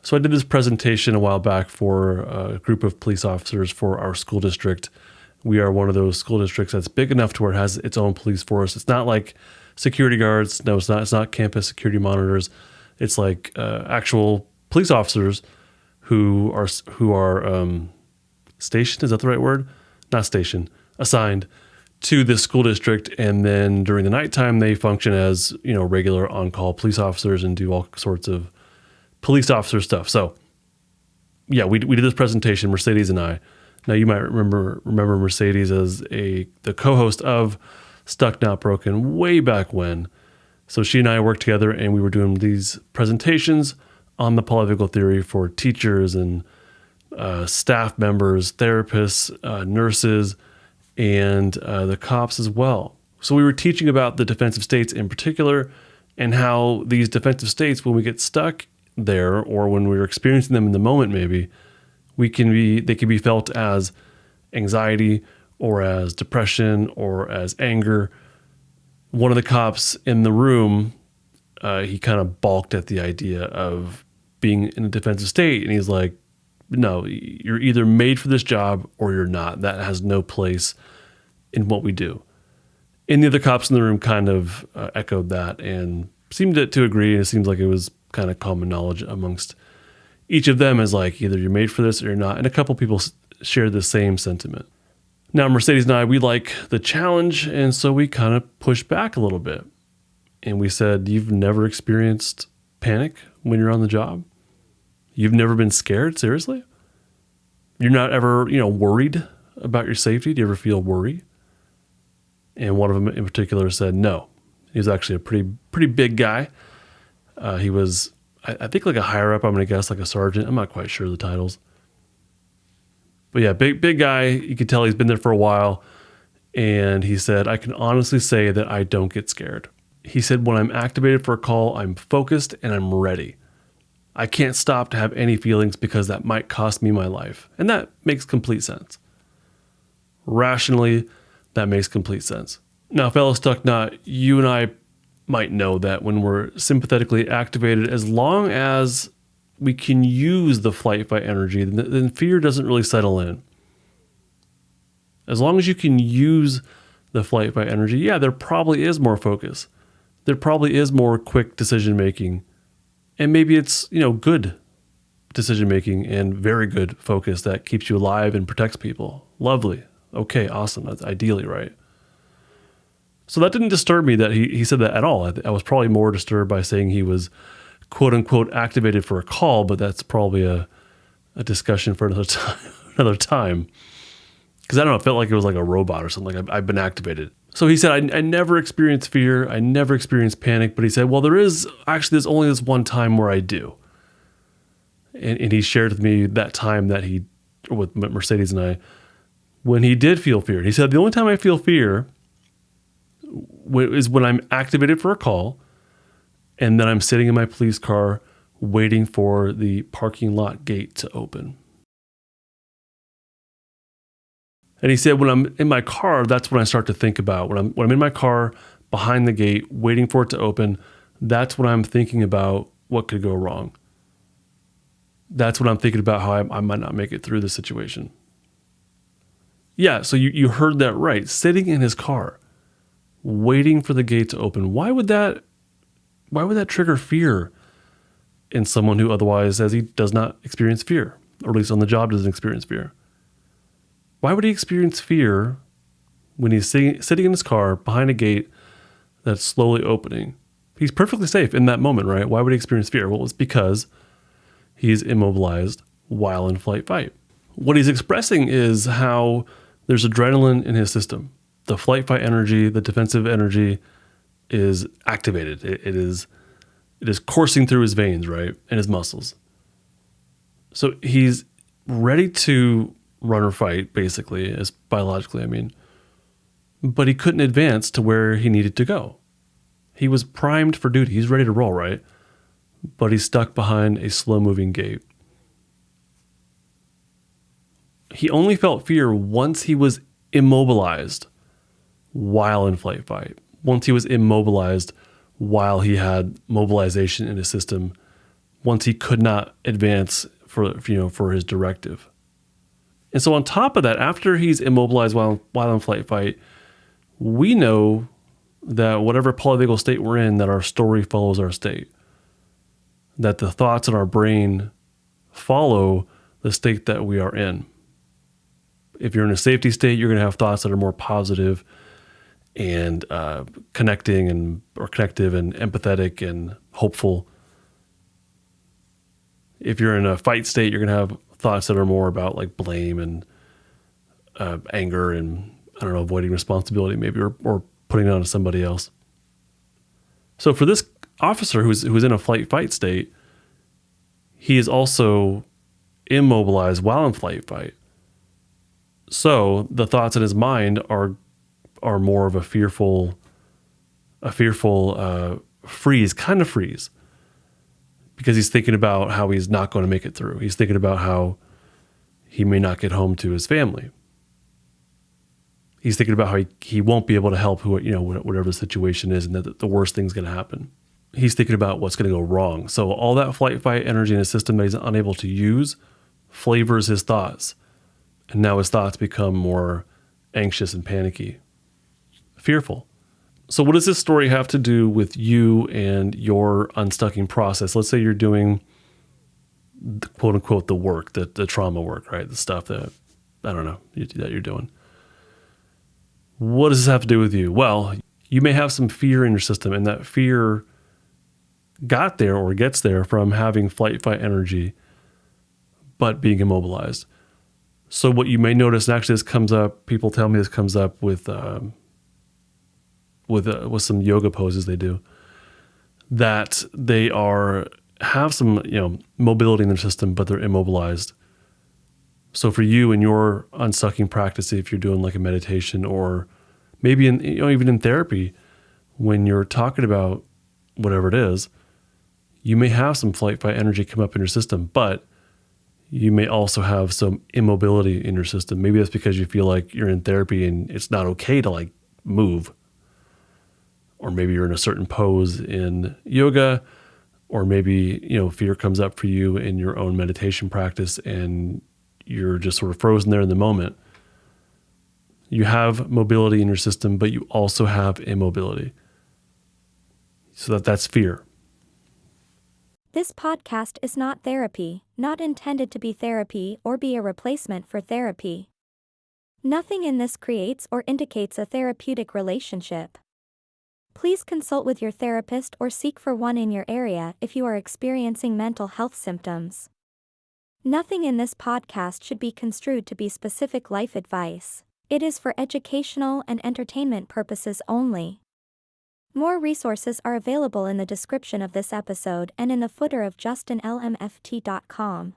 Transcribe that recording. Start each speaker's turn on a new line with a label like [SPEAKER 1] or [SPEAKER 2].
[SPEAKER 1] So I did this presentation a while back for a group of police officers for our school district. We are one of those school districts that's big enough to where it has its own police force. It's not like security guards. No, it's not. It's not campus security monitors. It's like actual police officers who are stationed. Is that the right word? Not stationed. Assigned to this school district, and then during the nighttime they function as regular on-call police officers and do all sorts of police officer stuff. So yeah, we did this presentation, Mercedes and I. Now you might remember Mercedes as the co-host of Stuck Not Broken way back when. So she and I worked together and we were doing these presentations on the polyvagal theory for teachers and staff members, therapists, nurses, and the cops as well. So we were teaching about the defensive states in particular and how these defensive states, when we get stuck there or when we're experiencing them in the moment, maybe they can be felt as anxiety or as depression or as anger. One of the cops in the room, he kind of balked at the idea of being in a defensive state. And he's like, no, you're either made for this job or you're not. That has no place in what we do. And the other cops in the room kind of echoed that and seemed to agree. And it seems like it was kind of common knowledge amongst each of them as like, either you're made for this or you're not. And a couple people shared the same sentiment. Now, Mercedes and I, we like the challenge. And so we kind of pushed back a little bit. And we said, you've never experienced panic when you're on the job? You've never been scared? Seriously? You're not ever, worried about your safety? Do you ever feel worry? And one of them in particular said no. He was actually a pretty big guy. He was, I think, like a higher up, I'm going to guess, like a sergeant. I'm not quite sure of the titles. But yeah, big guy. You could tell he's been there for a while. And he said, I can honestly say that I don't get scared. He said, when I'm activated for a call, I'm focused and I'm ready. I can't stop to have any feelings because that might cost me my life. And that makes complete sense. Rationally, that makes complete sense. Now, fellow Stuck Not, you and I might know that when we're sympathetically activated, as long as we can use the flight-fight energy, then fear doesn't really settle in. As long as you can use the flight-fight energy, yeah, there probably is more focus. There probably is more quick decision-making. And maybe it's, good decision-making and very good focus that keeps you alive and protects people. Lovely. Okay, awesome. That's ideally right. So that didn't disturb me that he said that at all. I was probably more disturbed by saying he was quote unquote activated for a call, but that's probably a discussion for another time. Because I don't know, it felt like it was like a robot or something. Like I've been activated. So he said, I never experienced fear. I never experienced panic. But he said, well, there's only this one time where I do. And he shared with me that time that with Mercedes and I, when he did feel fear. He said, the only time I feel fear is when I'm activated for a call and then I'm sitting in my police car waiting for the parking lot gate to open. And he said, when I'm in my car, that's when I start to think about. When I'm in my car behind the gate, waiting for it to open, that's when I'm thinking about what could go wrong. That's when I'm thinking about how I might not make it through the situation. Yeah, so you heard that right. Sitting in his car, waiting for the gate to open. Why would that trigger fear in someone who otherwise says he does not experience fear, or at least on the job doesn't experience fear? Why would he experience fear when he's sitting in his car behind a gate that's slowly opening? He's perfectly safe in that moment, right? Why would he experience fear? Well, it's because he's immobilized while in fight. What he's expressing is how there's adrenaline in his system. The flight-fight energy, the defensive energy is activated. It is coursing through his veins, right? And his muscles. So he's ready to run or fight, basically, as biologically, I mean. But he couldn't advance to where he needed to go. He was primed for duty. He's ready to roll, right? But he's stuck behind a slow-moving gate. He only felt fear once he was immobilized while in fight. Once he was immobilized while he had mobilization in his system once he could not advance for his directive. And so on top of that, after he's immobilized while in flight fight, we know that whatever polyvagal state we're in, that our story follows our state. That the thoughts in our brain follow the state that we are in. If you're in a safety state, you're going to have thoughts that are more positive and connective and empathetic and hopeful. If you're in a fight state, you're going to have thoughts that are more about like blame and anger and, avoiding responsibility maybe, or putting it on somebody else. So for this officer who's in a flight fight state, he is also immobilized while in flight fight. So the thoughts in his mind are more of a fearful freeze, because he's thinking about how he's not going to make it through. He's thinking about how he may not get home to his family. He's thinking about how he won't be able to help whatever the situation is, and that the worst thing's going to happen. He's thinking about what's going to go wrong. So all that flight fight energy in his system that he's unable to use flavors his thoughts. And now his thoughts become more anxious and panicky, fearful. So what does this story have to do with you and your unstucking process? Let's say you're doing, quote unquote, the work, the trauma work, right? The stuff that, that you're doing. What does this have to do with you? Well, you may have some fear in your system, and that fear got there or gets there from having flight fight energy, but being immobilized. So what you may notice, and actually this comes up, people tell me this comes up with some yoga poses they do, that they have some mobility in their system, but they're immobilized. So for you in your unsucking practice, if you're doing like a meditation, or maybe even in therapy, when you're talking about whatever it is, you may have some flight fight energy come up in your system, but you may also have some immobility in your system. Maybe that's because you feel like you're in therapy and it's not okay to like move. Or maybe you're in a certain pose in yoga, or maybe, fear comes up for you in your own meditation practice and you're just sort of frozen there in the moment. You have mobility in your system, but you also have immobility. So that's fear.
[SPEAKER 2] This podcast is not therapy, not intended to be therapy or be a replacement for therapy. Nothing in this creates or indicates a therapeutic relationship. Please consult with your therapist or seek for one in your area if you are experiencing mental health symptoms. Nothing in this podcast should be construed to be specific life advice. It is for educational and entertainment purposes only. More resources are available in the description of this episode and in the footer of justinlmft.com.